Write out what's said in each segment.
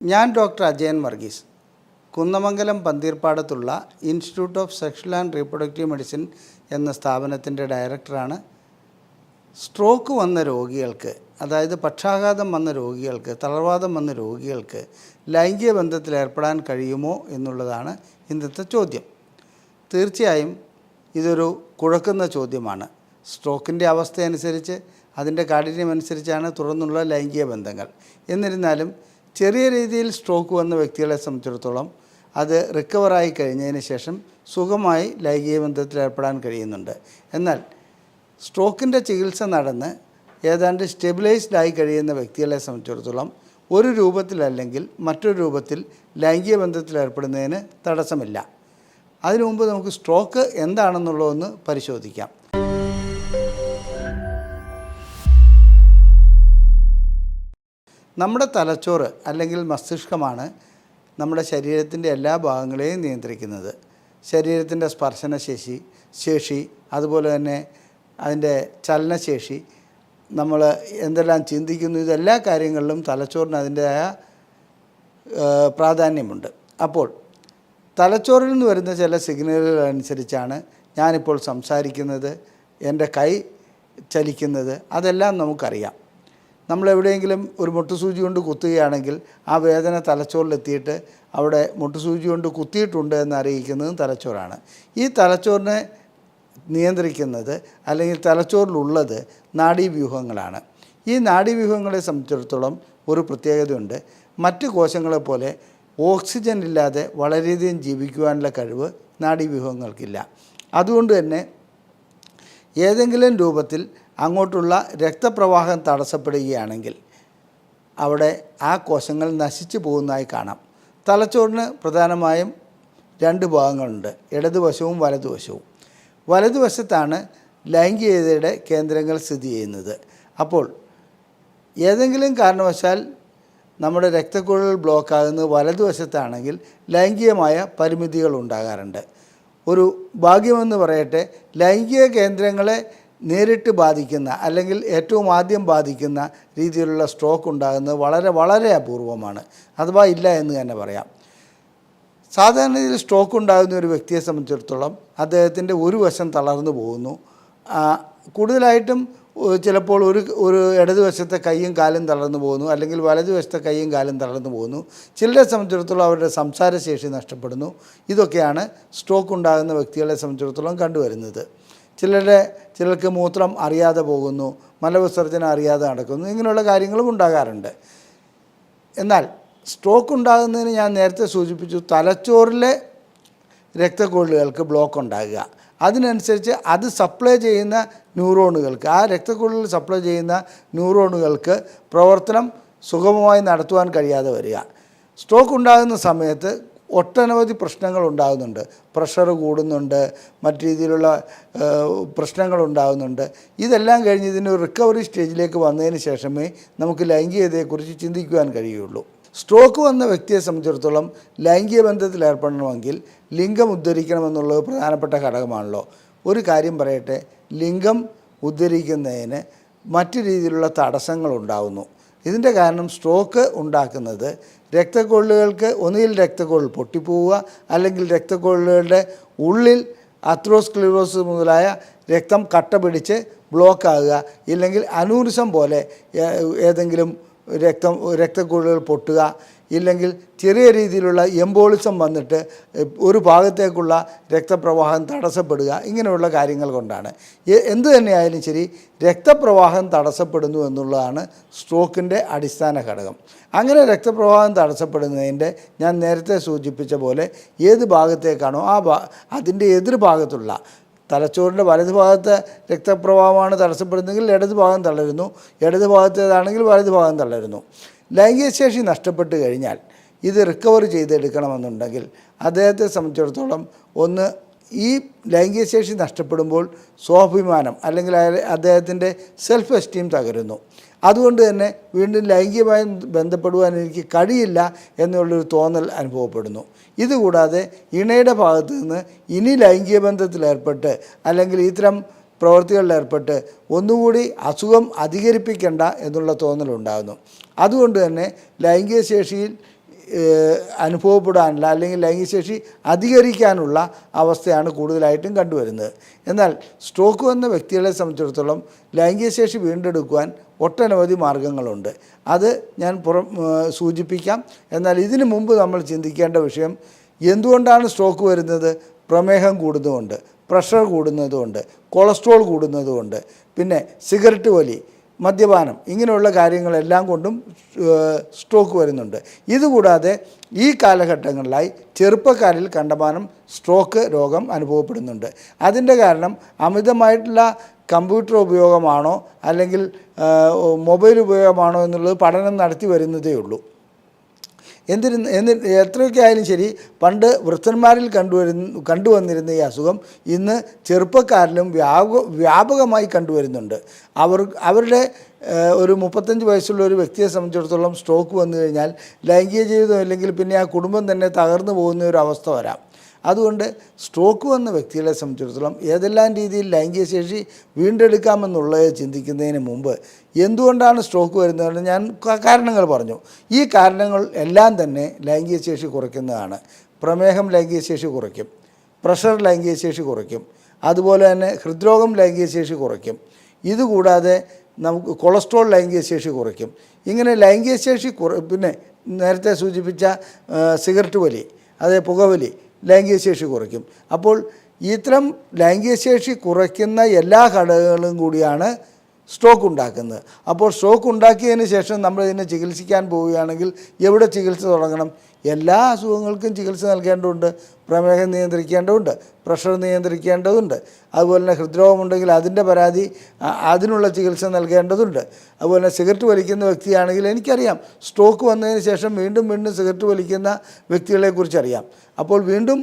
ഞാൻ ഡോക്ടർ അജയൻ വർഗീസ്, കുന്നമംഗലം പന്തീർപ്പാടത്തുള്ള institute of sexual and reproductive medicine എന്ന സ്ഥാപനത്തിൻ്റെ ഡയറക്ടറാണ്. സ്ട്രോക്ക് വന്ന രോഗികൾക്ക്, അതായത് പക്ഷാഘാതം വന്ന രോഗികൾക്ക്, തളർവാദം വന്ന രോഗികൾക്ക് ലൈംഗിക ബന്ധത്തിൽ ഏർപ്പെടാൻ കഴിയുമോ എന്നുള്ളതാണ് ഇന്നത്തെ ചോദ്യം. തീർച്ചയായും ഇതൊരു കുഴക്കുന്ന ചോദ്യമാണ്. സ്ട്രോക്കിൻ്റെ അവസ്ഥയനുസരിച്ച്, അതിൻ്റെ കാഠിന്യമനുസരിച്ചാണ് തുടർന്നുള്ള ലൈംഗിക ബന്ധങ്ങൾ. എന്നിരുന്നാലും ചെറിയ രീതിയിൽ സ്ട്രോക്ക് വന്ന വ്യക്തികളെ സംബന്ധിച്ചിടത്തോളം അത് റിക്കവറായി കഴിഞ്ഞതിന് ശേഷം സുഖമായി ലൈംഗിക ബന്ധത്തിൽ ഏർപ്പെടാൻ കഴിയുന്നുണ്ട്. എന്നാൽ സ്ട്രോക്കിൻ്റെ ചികിത്സ നടന്ന് ഏതാണ്ട് സ്റ്റെബിലൈസ്ഡായി കഴിയുന്ന വ്യക്തികളെ സംബന്ധിച്ചിടത്തോളം ഒരു രൂപത്തിലല്ലെങ്കിൽ മറ്റൊരു രൂപത്തിൽ ലൈംഗിക ബന്ധത്തിൽ ഏർപ്പെടുന്നതിന് തടസ്സമില്ല. അതിനു മുമ്പ് നമുക്ക് സ്ട്രോക്ക് എന്താണെന്നുള്ളതൊന്ന് പരിശോധിക്കാം. നമ്മുടെ തലച്ചോറ് അല്ലെങ്കിൽ മസ്തിഷ്കമാണ് നമ്മുടെ ശരീരത്തിൻ്റെ എല്ലാ ഭാഗങ്ങളെയും നിയന്ത്രിക്കുന്നത്. ശരീരത്തിൻ്റെ സ്പർശനശേഷി, അതുപോലെ തന്നെ അതിൻ്റെ ചലനശേഷി, നമ്മൾ എന്തെല്ലാം ചിന്തിക്കുന്നു, ഇതെല്ലാ കാര്യങ്ങളിലും തലച്ചോറിന് അതിൻ്റെതായ പ്രാധാന്യമുണ്ട്. അപ്പോൾ തലച്ചോറിൽ നിന്ന് വരുന്ന ചില സിഗ്നലുകൾ അനുസരിച്ചാണ് ഞാനിപ്പോൾ സംസാരിക്കുന്നത്, എൻ്റെ കൈ ചലിക്കുന്നത്, അതെല്ലാം നമുക്കറിയാം. നമ്മളെവിടെയെങ്കിലും ഒരു മുട്ടുസൂചി കൊണ്ട് കുത്തുകയാണെങ്കിൽ ആ വേദന തലച്ചോറിലെത്തിയിട്ട് അവിടെ മുട്ടുസൂചി കൊണ്ട് കുത്തിയിട്ടുണ്ട് എന്ന് അറിയിക്കുന്നതും തലച്ചോറാണ്. ഈ തലച്ചോറിനെ നിയന്ത്രിക്കുന്നത് അല്ലെങ്കിൽ തലച്ചോറിലുള്ളത് നാഡീവ്യൂഹങ്ങളാണ്. ഈ നാഡീവ്യൂഹങ്ങളെ സംബന്ധിച്ചിടത്തോളം ഒരു പ്രത്യേകതയുണ്ട്. മറ്റ് കോശങ്ങളെപ്പോലെ ഓക്സിജൻ ഇല്ലാതെ വളരെയധികം ജീവിക്കുവാനുള്ള കഴിവ് നാഡീവ്യൂഹങ്ങൾക്കില്ല. അതുകൊണ്ട് തന്നെ ഏതെങ്കിലും രൂപത്തിൽ അങ്ങോട്ടുള്ള രക്തപ്രവാഹം തടസ്സപ്പെടുകയാണെങ്കിൽ അവിടെ ആ കോശങ്ങൾ നശിച്ചു പോകുന്നതായി കാണാം. തലച്ചോറിന് പ്രധാനമായും രണ്ട് ഭാഗങ്ങളുണ്ട്, ഇടതുവശവും വലതുവശവും. വലതുവശത്താണ് ലൈംഗികതയുടെ കേന്ദ്രങ്ങൾ സ്ഥിതി ചെയ്യുന്നത്. അപ്പോൾ ഏതെങ്കിലും കാരണവശാൽ നമ്മുടെ രക്തക്കുഴൽ ബ്ലോക്കാകുന്നത് വലതുവശത്താണെങ്കിൽ ലൈംഗികമായ പരിമിതികൾ ഉണ്ടാകാറുണ്ട്. ഒരു ഭാഗ്യമെന്ന് പറയട്ടെ, ലൈംഗിക കേന്ദ്രങ്ങളെ നേരിട്ട് ബാധിക്കുന്ന അല്ലെങ്കിൽ ഏറ്റവും ആദ്യം ബാധിക്കുന്ന രീതിയിലുള്ള സ്ട്രോക്ക് ഉണ്ടാകുന്നത് വളരെ വളരെ അപൂർവമാണ്, അഥവാ ഇല്ല എന്ന് തന്നെ പറയാം. സാധാരണ രീതിയിൽ സ്ട്രോക്ക് ഉണ്ടാകുന്ന ഒരു വ്യക്തിയെ സംബന്ധിച്ചിടത്തോളം അദ്ദേഹത്തിൻ്റെ ഒരു വശം തളർന്നു പോകുന്നു. കൂടുതലായിട്ടും ചിലപ്പോൾ ഒരു ഇടതുവശത്തെ കൈയും കാലും തളർന്നു പോകുന്നു, അല്ലെങ്കിൽ വലതുവശത്തെ കൈയും കാലും തളർന്നു പോകുന്നു. ചിലരെ സംബന്ധിച്ചിടത്തോളം അവരുടെ സംസാരശേഷി നഷ്ടപ്പെടുന്നു. ഇതൊക്കെയാണ് സ്ട്രോക്ക് ഉണ്ടാകുന്ന വ്യക്തികളെ സംബന്ധിച്ചിടത്തോളം കണ്ടുവരുന്നത്. ചിലർക്ക് മൂത്രം അറിയാതെ പോകുന്നു, മലവിസർജനം അറിയാതെ നടക്കുന്നു, ഇങ്ങനെയുള്ള കാര്യങ്ങളും ഉണ്ടാകാറുണ്ട്. എന്നാൽ സ്ട്രോക്ക് ഉണ്ടാകുന്നതിന് ഞാൻ നേരത്തെ സൂചിപ്പിച്ചു, തലച്ചോറിലെ രക്തക്കുഴലുകൾക്ക് ബ്ലോക്ക് ഉണ്ടാകുക, അതിനനുസരിച്ച് അത് സപ്ലൈ ചെയ്യുന്ന ന്യൂറോണുകൾക്ക്, ആ രക്തക്കുഴലിൽ സപ്ലൈ ചെയ്യുന്ന ന്യൂറോണുകൾക്ക് പ്രവർത്തനം സുഗമമായി നടത്തുവാൻ കഴിയാതെ വരിക. സ്ട്രോക്ക് ഉണ്ടാകുന്ന സമയത്ത് ഒട്ടനവധി പ്രശ്നങ്ങൾ ഉണ്ടാകുന്നുണ്ട്. പ്രഷർ കൂടുന്നുണ്ട്, മറ്റു രീതിയിലുള്ള പ്രശ്നങ്ങളുണ്ടാകുന്നുണ്ട്. ഇതെല്ലാം കഴിഞ്ഞ് ഇതിന് റിക്കവറി സ്റ്റേജിലേക്ക് വന്നതിന് ശേഷമേ നമുക്ക് ലൈംഗികതയെക്കുറിച്ച് ചിന്തിക്കുവാൻ കഴിയുള്ളൂ. സ്ട്രോക്ക് വന്ന വ്യക്തിയെ സംബന്ധിച്ചിടത്തോളം ലൈംഗിക ബന്ധത്തിൽ ഏർപ്പെടണമെങ്കിൽ ലിംഗം ഉദ്ധരിക്കണമെന്നുള്ളത് പ്രധാനപ്പെട്ട ഘടകമാണല്ലോ. ഒരു കാര്യം പറയട്ടെ, ലിംഗം ഉദ്ധരിക്കുന്നതിന് മറ്റു രീതിയിലുള്ള തടസ്സങ്ങളുണ്ടാകുന്നു. ഇതിൻ്റെ കാരണം സ്ട്രോക്ക് ഉണ്ടാക്കുന്നത് രക്തക്കൊഴലുകൾക്ക് ഒന്നുകിൽ രക്തക്കൊഴൽ പൊട്ടിപ്പോവുക, അല്ലെങ്കിൽ രക്തക്കൊഴലുകളുടെ ഉള്ളിൽ അത്രോസ്ക്ലിറോസിസ് മുതലായ രക്തം കട്ട പിടിച്ച് ബ്ലോക്കാകുക, ഇല്ലെങ്കിൽ അനൂറിസം പോലെ ഏതെങ്കിലും രക്തക്കുഴലുകൾ പൊട്ടുക, ഇല്ലെങ്കിൽ ചെറിയ രീതിയിലുള്ള എംബോളിസം വന്നിട്ട് ഒരു ഭാഗത്തേക്കുള്ള രക്തപ്രവാഹം തടസ്സപ്പെടുക, ഇങ്ങനെയുള്ള കാര്യങ്ങൾ കൊണ്ടാണ്. എന്തു തന്നെയായാലും ശരി, രക്തപ്രവാഹം തടസ്സപ്പെടുന്നു എന്നുള്ളതാണ് സ്ട്രോക്കിൻ്റെ അടിസ്ഥാന ഘടകം. അങ്ങനെ രക്തപ്രവാഹം തടസ്സപ്പെടുന്നതിൻ്റെ ഞാൻ നേരത്തെ സൂചിപ്പിച്ച പോലെ ഏത് ഭാഗത്തേക്കാണോ അതിൻ്റെ എതിർഭാഗത്തുള്ള തലച്ചോറിൻ്റെ വലതുഭാഗത്തെ രക്തപ്രവാഹമാണ് തടസ്സപ്പെടുന്നതെങ്കിൽ ഇടതുഭാഗം തളരുന്നു, ഇടതുഭാഗത്തേതാണെങ്കിൽ വലതുഭാഗം തളരുന്നു. ലൈംഗികശേഷി നഷ്ടപ്പെട്ട് കഴിഞ്ഞാൽ ഇത് റിക്കവർ ചെയ്തെടുക്കണമെന്നുണ്ടെങ്കിൽ അദ്ദേഹത്തെ സംബന്ധിച്ചിടത്തോളം ഒന്ന്, ഈ ലൈംഗികശേഷി നഷ്ടപ്പെടുമ്പോൾ സ്വാഭിമാനം അല്ലെങ്കിൽ അദ്ദേഹത്തിൻ്റെ സെൽഫ് എസ്റ്റീം തകരുന്നു. അതുകൊണ്ട് തന്നെ വീണ്ടും ലൈംഗികമായി ബന്ധപ്പെടുവാൻ എനിക്ക് കഴിയില്ല എന്നുള്ളൊരു തോന്നൽ അനുഭവപ്പെടുന്നു. ഇതുകൂടാതെ ഇണയുടെ ഭാഗത്തു നിന്ന് ഇനി ലൈംഗിക ബന്ധത്തിലേർപ്പെട്ട് അല്ലെങ്കിൽ ഇത്തരം പ്രവൃത്തികളിലേർപ്പെട്ട് ഒന്നുകൂടി അസുഖം അധികരിപ്പിക്കേണ്ട എന്നുള്ള തോന്നലുണ്ടാകുന്നു. അതുകൊണ്ട് തന്നെ ലൈംഗിക ശേഷിയിൽ അനുഭവപ്പെടാനുള്ള അല്ലെങ്കിൽ ലൈംഗികശേഷി അധികരിക്കാനുള്ള അവസ്ഥയാണ് കൂടുതലായിട്ടും കണ്ടുവരുന്നത്. എന്നാൽ സ്ട്രോക്ക് വന്ന വ്യക്തികളെ സംബന്ധിച്ചിടത്തോളം ലൈംഗികശേഷി വീണ്ടെടുക്കുവാൻ ഒട്ടനവധി മാർഗങ്ങളുണ്ട്. അത് ഞാൻ സൂചിപ്പിക്കാം. എന്നാൽ ഇതിനു മുമ്പ് നമ്മൾ ചിന്തിക്കേണ്ട വിഷയം, എന്തുകൊണ്ടാണ് സ്ട്രോക്ക് വരുന്നത്? പ്രമേഹം കൂടുന്നതുകൊണ്ട്, പ്രഷർ കൂടുന്നതുകൊണ്ട്, കൊളസ്ട്രോൾ കൂടുന്നതുകൊണ്ട്, പിന്നെ സിഗരറ്റ് വലി, മദ്യപാനം, ഇങ്ങനെയുള്ള കാര്യങ്ങളെല്ലാം കൊണ്ടും സ്ട്രോക്ക് വരുന്നുണ്ട്. ഇതുകൂടാതെ ഈ കാലഘട്ടങ്ങളിലായി ചെറുപ്പക്കാരിൽ കണ്ടമാനം സ്ട്രോക്ക് രോഗം അനുഭവപ്പെടുന്നുണ്ട്. അതിൻ്റെ കാരണം അമിതമായിട്ടുള്ള കമ്പ്യൂട്ടർ ഉപയോഗമാണോ അല്ലെങ്കിൽ മൊബൈൽ ഉപയോഗമാണോ എന്നുള്ളത് പഠനം നടത്തി വരുന്നതേ ഉള്ളൂ. എത്രയൊക്കെ ആയാലും ശരി, പണ്ട് വൃദ്ധന്മാരിൽ കണ്ടുവന്നിരുന്ന ഈ അസുഖം ഇന്ന് ചെറുപ്പക്കാരിലും വ്യാപകമായി കണ്ടുവരുന്നുണ്ട്. അവരുടെ ഒരു 35 വയസ്സുള്ള ഒരു വ്യക്തിയെ സംബന്ധിച്ചിടത്തോളം സ്ട്രോക്ക് വന്നു കഴിഞ്ഞാൽ ലൈംഗിക ജീവിതം അല്ലെങ്കിൽ പിന്നെ ആ കുടുംബം തന്നെ തകർന്നു പോകുന്ന ഒരു അവസ്ഥ വരാം. അതുകൊണ്ട് സ്ട്രോക്ക് വന്ന വ്യക്തികളെ സംബന്ധിച്ചിടത്തോളം ഏതെല്ലാം രീതിയിൽ ലൈംഗിക ശേഷി വീണ്ടെടുക്കാമെന്നുള്ളത് ചിന്തിക്കുന്നതിന് മുമ്പ് എന്തുകൊണ്ടാണ് സ്ട്രോക്ക് വരുന്നതെന്ന് ഞാൻ കാരണങ്ങൾ പറഞ്ഞു. ഈ കാരണങ്ങൾ എല്ലാം തന്നെ ലൈംഗിക ശേഷി കുറയ്ക്കുന്നതാണ്. പ്രമേഹം ലൈംഗിക ശേഷി കുറയ്ക്കും, പ്രഷർ ലൈംഗിക ശേഷി കുറയ്ക്കും, അതുപോലെ തന്നെ ഹൃദ്രോഗം ലൈംഗിക ശേഷി കുറയ്ക്കും. ഇതുകൂടാതെ നമുക്ക് കൊളസ്ട്രോൾ ലൈംഗിക ശേഷി കുറയ്ക്കും. ഇങ്ങനെ ലൈംഗിക ശേഷി പിന്നെ നേരത്തെ സൂചിപ്പിച്ച സിഗരറ്റ് വലി, അതേ പുകവലി ലൈംഗിക ശേഷി കുറയ്ക്കും. അപ്പോൾ ഇത്തരം ലൈംഗിക ശേഷി കുറയ്ക്കുന്ന എല്ലാ ഘടകങ്ങളും കൂടിയാണ് സ്ട്രോക്ക് ഉണ്ടാക്കുന്നത്. അപ്പോൾ സ്ട്രോക്ക് ഉണ്ടാക്കിയതിന് ശേഷം നമ്മൾ ഇതിനെ ചികിത്സിക്കാൻ പോവുകയാണെങ്കിൽ എവിടെ ചികിത്സ തുടങ്ങണം? എല്ലാ അസുഖങ്ങൾക്കും ചികിത്സ നൽകേണ്ടതുണ്ട്. പ്രമേഹം നിയന്ത്രിക്കേണ്ടതുണ്ട്, പ്രഷർ നിയന്ത്രിക്കേണ്ടതുണ്ട്, അതുപോലെ തന്നെ ഹൃദ്രോഗമുണ്ടെങ്കിൽ അതിൻ്റെ പരാതി അതിനുള്ള ചികിത്സ നൽകേണ്ടതുണ്ട്. അതുപോലെ തന്നെ സിഗരറ്റ് വലിക്കുന്ന വ്യക്തിയാണെങ്കിൽ എനിക്കറിയാം, സ്ട്രോക്ക് വന്നതിന് ശേഷം വീണ്ടും സിഗരറ്റ് വലിക്കുന്ന വ്യക്തികളെക്കുറിച്ചറിയാം. അപ്പോൾ വീണ്ടും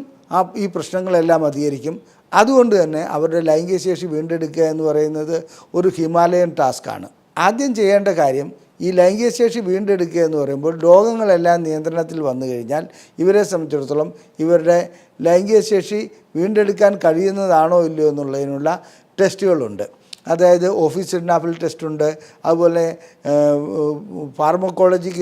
ഈ പ്രശ്നങ്ങളെല്ലാം അധികരിക്കും. അതുകൊണ്ട് തന്നെ അവരുടെ ലൈംഗിക ശേഷി വീണ്ടെടുക്കുക എന്ന് പറയുന്നത് ഒരു ഹിമാലയൻ ടാസ്ക്കാണ്. ആദ്യം ചെയ്യേണ്ട കാര്യം, ഈ ലൈംഗിക ശേഷി വീണ്ടെടുക്കുക എന്ന് പറയുമ്പോൾ രോഗങ്ങളെല്ലാം നിയന്ത്രണത്തിൽ വന്നു കഴിഞ്ഞാൽ ഇവരെ സംബന്ധിച്ചിടത്തോളം ഇവരുടെ ലൈംഗിക ശേഷി വീണ്ടെടുക്കാൻ കഴിയുന്നതാണോ ഇല്ലയോ എന്നുള്ളതിനുള്ള ടെസ്റ്റുകളുണ്ട്. അതായത് ഓഫീസ് സിഡ്നാഫിൽ ടെസ്റ്റുണ്ട്, അതുപോലെ ഫാർമക്കോളജിക്ക്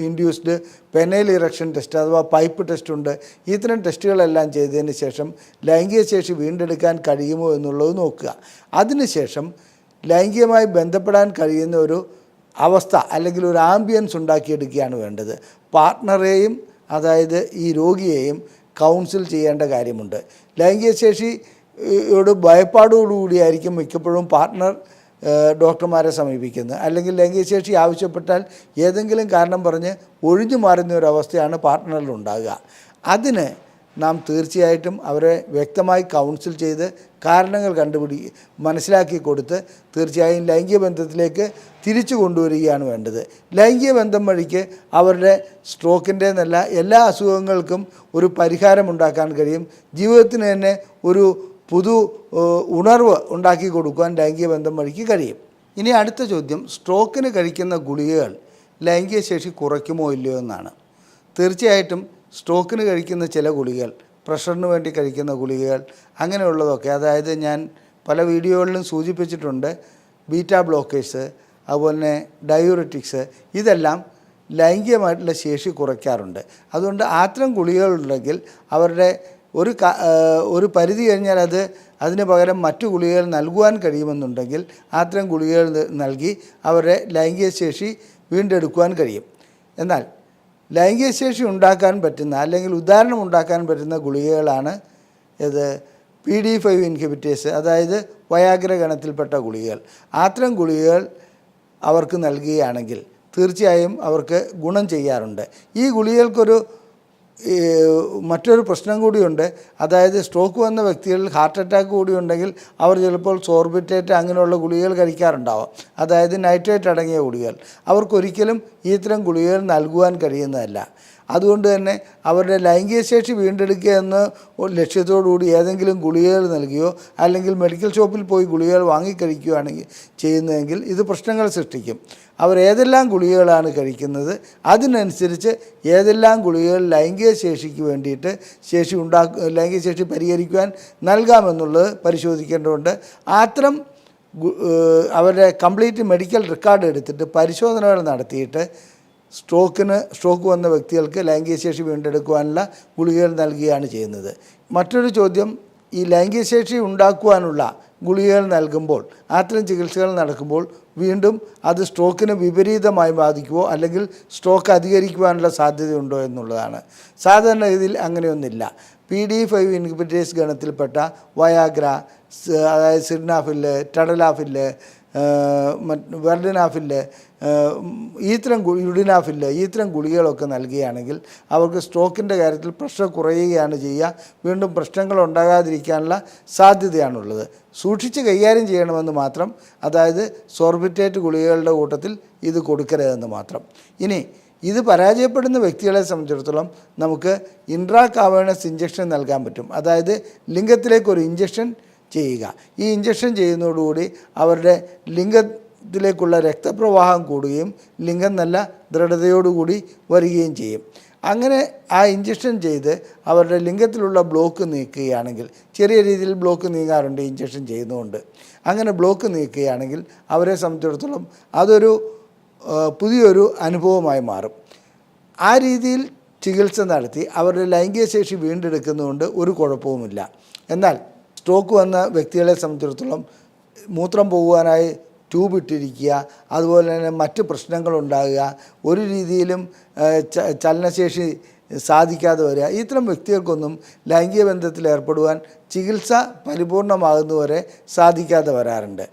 ഇൻഡ്യൂസ്ഡ് പെനൈൽ ഇറക്ഷൻ ടെസ്റ്റ് അഥവാ പൈപ്പ് ടെസ്റ്റുണ്ട്. ഇത്തരം ടെസ്റ്റുകളെല്ലാം ചെയ്തതിന് ശേഷം ലൈംഗിക ശേഷി വീണ്ടെടുക്കാൻ കഴിയുമോ എന്നുള്ളത് നോക്കുക. അതിനുശേഷം ലൈംഗികമായി ബന്ധപ്പെടാൻ കഴിയുന്ന ഒരു അവസ്ഥ അല്ലെങ്കിൽ ഒരു ആംബിയൻസ് ഉണ്ടാക്കിയെടുക്കുകയാണ് വേണ്ടത്. പാർട്ട്ണറെയും അതായത് ഈ രോഗിയെയും കൗൺസിൽ ചെയ്യേണ്ട കാര്യമുണ്ട്. ലൈംഗിക ശേഷി യോട് ഭയപ്പാടോടുകൂടിയായിരിക്കും മിക്കപ്പോഴും പാർട്ട്ണർ ഡോക്ടർമാരെ സമീപിക്കുന്നത്. അല്ലെങ്കിൽ ലൈംഗികശേഷി ആവശ്യപ്പെട്ടാൽ ഏതെങ്കിലും കാരണം പറഞ്ഞ് ഒഴിഞ്ഞു മാറുന്ന ഒരവസ്ഥയാണ് പാർട്ട്ണറിൽ ഉണ്ടാകുക. അതിന് നാം തീർച്ചയായിട്ടും അവരെ വ്യക്തമായി കൗൺസിൽ ചെയ്ത് കാരണങ്ങൾ മനസ്സിലാക്കി കൊടുത്ത് തീർച്ചയായും ലൈംഗിക ബന്ധത്തിലേക്ക് തിരിച്ചു കൊണ്ടുവരികയാണ് വേണ്ടത്. ലൈംഗിക ബന്ധം വഴിക്ക് അവരുടെ സ്ട്രോക്കിൻ്റെ എന്നല്ല എല്ലാ അസുഖങ്ങൾക്കും ഒരു പരിഹാരമുണ്ടാക്കാൻ കഴിയും. ജീവിതത്തിന് തന്നെ ഒരു ഉണർവ് ഉണ്ടാക്കി കൊടുക്കുവാൻ ലൈംഗിക ബന്ധം വഴിക്ക് കഴിയും. ഇനി അടുത്ത ചോദ്യം, സ്ട്രോക്കിന് കഴിക്കുന്ന ഗുളികകൾ ലൈംഗിക ശേഷി കുറയ്ക്കുമോ ഇല്ലയോ എന്നാണ്. തീർച്ചയായിട്ടും സ്ട്രോക്കിന് കഴിക്കുന്ന ചില ഗുളികകൾ, പ്രഷറിന് വേണ്ടി കഴിക്കുന്ന ഗുളികകൾ, അങ്ങനെയുള്ളതൊക്കെ, അതായത് ഞാൻ പല വീഡിയോകളിലും സൂചിപ്പിച്ചിട്ടുണ്ട്, ബീറ്റാ ബ്ലോക്കേഴ്സ്, അതുപോലെ തന്നെ ഡയൂററ്റിക്സ്, ഇതെല്ലാം ലൈംഗികമായിട്ടുള്ള ശേഷി കുറയ്ക്കാറുണ്ട്. അതുകൊണ്ട് അത്തരം ഗുളികകളുണ്ടെങ്കിൽ അവരുടെ ഒരു പരിധി കഴിഞ്ഞാൽ അതിന് പകരം മറ്റു ഗുളികകൾ നൽകുവാൻ കഴിയുമെന്നുണ്ടെങ്കിൽ അത്തരം ഗുളികകൾ നൽകി അവരുടെ ലൈംഗിക ശേഷി വീണ്ടെടുക്കുവാൻ കഴിയും. എന്നാൽ ലൈംഗിക ശേഷി ഉണ്ടാക്കാൻ പറ്റുന്ന അല്ലെങ്കിൽ ഉദാഹരണം ഉണ്ടാക്കാൻ പറ്റുന്ന ഗുളികകളാണ് PD5 ഇൻഹിബിറ്റേഴ്സ്, അതായത് വയാഗ്ര ഗണത്തിൽപ്പെട്ട ഗുളികകൾ. അത്തരം ഗുളികകൾ അവർക്ക് നൽകുകയാണെങ്കിൽ തീർച്ചയായും അവർക്ക് ഗുണം ചെയ്യാറുണ്ട്. ഈ ഗുളികകൾക്കൊരു മറ്റൊരു പ്രശ്നം കൂടിയുണ്ട്. അതായത് സ്ട്രോക്ക് വന്ന വ്യക്തികളിൽ ഹാർട്ട് അറ്റാക്ക് കൂടി ഉണ്ടെങ്കിൽ അവർ ചിലപ്പോൾ സോർബിറ്റേറ്റ് അങ്ങനെയുള്ള ഗുളികകൾ കഴിക്കാറുണ്ടാവാം. അതായത് നൈട്രേറ്റ് അടങ്ങിയ ഗുളികകൾ. അവർക്കൊരിക്കലും ഇത്തരം ഗുളികകൾ നൽകുവാൻ കഴിയുന്നതല്ല. അതുകൊണ്ട് തന്നെ അവരുടെ ലൈംഗിക ശേഷി വീണ്ടെടുക്കുക എന്ന ലക്ഷ്യത്തോടുകൂടി ഏതെങ്കിലും ഗുളികകൾ നൽകുകയോ അല്ലെങ്കിൽ മെഡിക്കൽ ഷോപ്പിൽ പോയി ഗുളികകൾ വാങ്ങിക്കഴിക്കുകയാണെങ്കിൽ ചെയ്യുന്നതെങ്കിൽ ഇത് പ്രശ്നങ്ങൾ സൃഷ്ടിക്കും. അവർ ഏതെല്ലാം ഗുളികകളാണ് കഴിക്കുന്നത് അതിനനുസരിച്ച് ഏതെല്ലാം ഗുളികകൾ ലൈംഗിക ശേഷിക്ക് വേണ്ടിയിട്ട് ലൈംഗിക ശേഷി പരിഹരിക്കുവാൻ നൽകാമെന്നുള്ളത് പരിശോധിക്കേണ്ടതുണ്ട്. അത്തരം അവരുടെ കംപ്ലീറ്റ് മെഡിക്കൽ റെക്കോർഡ് എടുത്തിട്ട് പരിശോധനകൾ നടത്തിയിട്ട് സ്ട്രോക്ക് വന്ന വ്യക്തികൾക്ക് ലൈംഗിക ശേഷി വീണ്ടെടുക്കുവാനുള്ള ഗുളികകൾ നൽകുകയാണ് ചെയ്യുന്നത്. മറ്റൊരു ചോദ്യം, ഈ ലൈംഗിക ശേഷി ഉണ്ടാക്കുവാനുള്ള ഗുളികകൾ നൽകുമ്പോൾ, അത്തരം ചികിത്സകൾ നടക്കുമ്പോൾ വീണ്ടും അത് സ്ട്രോക്കിന് വിപരീതമായി ബാധിക്കുമോ അല്ലെങ്കിൽ സ്ട്രോക്ക് അധികരിക്കുവാനുള്ള സാധ്യതയുണ്ടോ എന്നുള്ളതാണ്. സാധാരണഗതിയിൽ അങ്ങനെയൊന്നുമില്ല. PDE5 ഇൻഹിബിറ്റേഴ്സ് ഗണത്തിൽപ്പെട്ട വയാഗ്ര, അതായത് സിഡ്നാഫില്, ടഡലാഫില്, വെർഡിനാഫില്, യുഡിനാഫില് ഗുളികകളൊക്കെ നൽകുകയാണെങ്കിൽ അവർക്ക് സ്ട്രോക്കിൻ്റെ കാര്യത്തിൽ പ്രഷർ കുറയുകയാണ് ചെയ്യുക. വീണ്ടും പ്രശ്നങ്ങൾ ഉണ്ടാകാതിരിക്കാനുള്ള സാധ്യതയാണുള്ളത്. സൂക്ഷിച്ച് കൈകാര്യം ചെയ്യണമെന്ന് മാത്രം. അതായത് സോർബിറ്റേറ്റ് ഗുളികകളുടെ കൂട്ടത്തിൽ ഇത് കൊടുക്കരുതെന്ന് മാത്രം. ഇനി ഇത് പരാജയപ്പെടുന്ന വ്യക്തികളെ സംബന്ധിച്ചിടത്തോളം നമുക്ക് ഇൻട്രാ കാവേണസ് ഇഞ്ചക്ഷൻ നൽകാൻ പറ്റും. അതായത് ലിംഗത്തിലേക്കൊരു ഇഞ്ചക്ഷൻ ചെയ്യുക. ഈ ഇഞ്ചക്ഷൻ ചെയ്യുന്നതോടുകൂടി അവരുടെ ലിംഗത്തിലേക്കുള്ള രക്തപ്രവാഹം കൂടുകയും ലിംഗം നല്ല ദൃഢതയോടുകൂടി വരികയും ചെയ്യും. അങ്ങനെ ആ ഇഞ്ചക്ഷൻ ചെയ്ത് അവരുടെ ലിംഗത്തിലുള്ള ബ്ലോക്ക് നീക്കുകയാണെങ്കിൽ, ചെറിയ രീതിയിൽ ബ്ലോക്ക് നീങ്ങാറുണ്ട് ഇഞ്ചക്ഷൻ ചെയ്യുന്നതുകൊണ്ട്, അങ്ങനെ ബ്ലോക്ക് നീക്കുകയാണെങ്കിൽ അവരെ സംബന്ധിച്ചിടത്തോളം അതൊരു പുതിയൊരു അനുഭവമായി മാറും. ആ രീതിയിൽ ചികിത്സ നടത്തി അവരുടെ ലൈംഗിക ശേഷി വീണ്ടെടുക്കുന്നതുകൊണ്ട് ഒരു കുഴപ്പവുമില്ല. എന്നാൽ സ്ട്രോക്ക് വന്ന വ്യക്തികളെ സംബന്ധിച്ചിടത്തോളം മൂത്രം പോകുവാനായി ട്യൂബ് ഇട്ടിരിക്കുക, അതുപോലെ തന്നെ മറ്റ് പ്രശ്നങ്ങളുണ്ടാകുക, ഒരു രീതിയിലും ചലനശേഷി സാധിക്കാതെ വരിക, ഇത്തരം വ്യക്തികൾക്കൊന്നും ലൈംഗിക ബന്ധത്തിൽ ഏർപ്പെടുവാൻ ചികിത്സ പരിപൂർണമാകുന്നവരെ സാധിക്കാതെ വരാറുണ്ട്.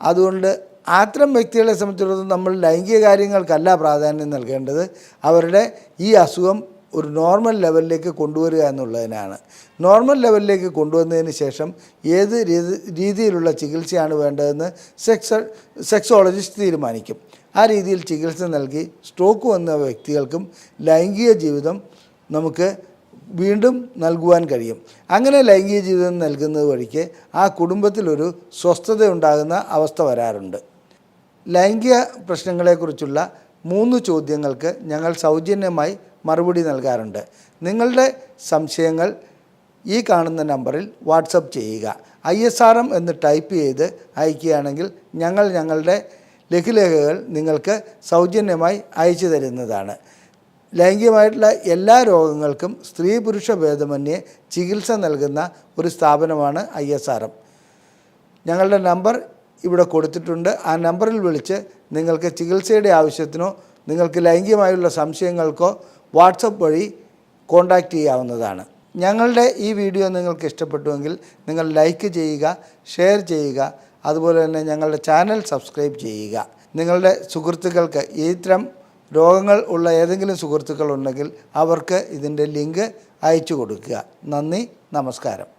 അതുകൊണ്ട് അത്തരം വ്യക്തികളെ സംബന്ധിച്ചിടത്തോളം നമ്മൾ ലൈംഗിക കാര്യങ്ങൾക്കല്ല പ്രാധാന്യം നൽകേണ്ടത്, അവരുടെ ഈ അസുഖം ഒരു നോർമൽ ലെവലിലേക്ക് കൊണ്ടുവരിക എന്നുള്ളതിനാണ്. നോർമൽ ലെവലിലേക്ക് കൊണ്ടുവന്നതിന് ശേഷം ഏത് രീതിയിലുള്ള ചികിത്സയാണ് വേണ്ടതെന്ന് സെക്സോളജിസ്റ്റ് തീരുമാനിക്കും. ആ രീതിയിൽ ചികിത്സ നൽകി സ്ട്രോക്ക് വന്ന വ്യക്തികൾക്കും ലൈംഗിക ജീവിതം നമുക്ക് വീണ്ടും നൽകുവാൻ കഴിയും. അങ്ങനെ ലൈംഗിക ജീവിതം നൽകുന്നത് വഴിക്ക് ആ കുടുംബത്തിലൊരു സ്വസ്ഥത ഉണ്ടാകുന്ന അവസ്ഥ വരാറുണ്ട്. ലൈംഗിക പ്രശ്നങ്ങളെക്കുറിച്ചുള്ള 3 ചോദ്യങ്ങൾക്ക് ഞങ്ങൾ സൗജന്യമായി മറുപടി നൽകാറുണ്ട്. നിങ്ങളുടെ സംശയങ്ങൾ ഈ കാണുന്ന നമ്പറിൽ വാട്സപ്പ് ചെയ്യുക. ISRM എന്ന് ടൈപ്പ് ചെയ്ത് അയക്കുകയാണെങ്കിൽ ഞങ്ങളുടെ ലഘുലേഖകൾ നിങ്ങൾക്ക് സൗജന്യമായി അയച്ചു തരുന്നതാണ്. ലൈംഗികമായിട്ടുള്ള എല്ലാ രോഗങ്ങൾക്കും സ്ത്രീ പുരുഷ ഭേദമന്യേ ചികിത്സ നൽകുന്ന ഒരു സ്ഥാപനമാണ് ISRM. ഞങ്ങളുടെ നമ്പർ ഇവിടെ കൊടുത്തിട്ടുണ്ട്. ആ നമ്പറിൽ വിളിച്ച് നിങ്ങൾക്ക് ചികിത്സയുടെ ആവശ്യത്തിനോ നിങ്ങൾക്ക് ലൈംഗികമായുള്ള സംശയങ്ങൾക്കോ വാട്സപ്പ് വഴി കോൺടാക്റ്റ് ചെയ്യാവുന്നതാണ്. ഞങ്ങളുടെ ഈ വീഡിയോ നിങ്ങൾക്ക് ഇഷ്ടപ്പെട്ടുവെങ്കിൽ നിങ്ങൾ ലൈക്ക് ചെയ്യുക, ഷെയർ ചെയ്യുക, അതുപോലെ തന്നെ ഞങ്ങളുടെ ചാനൽ സബ്സ്ക്രൈബ് ചെയ്യുക. നിങ്ങളുടെ സുഹൃത്തുക്കൾക്ക് ഇത്തരം രോഗങ്ങൾ ഉള്ള ഏതെങ്കിലും സുഹൃത്തുക്കളുണ്ടെങ്കിൽ അവർക്ക് ഇതിൻ്റെ ലിങ്ക് അയച്ചു കൊടുക്കുക. നന്ദി, നമസ്കാരം.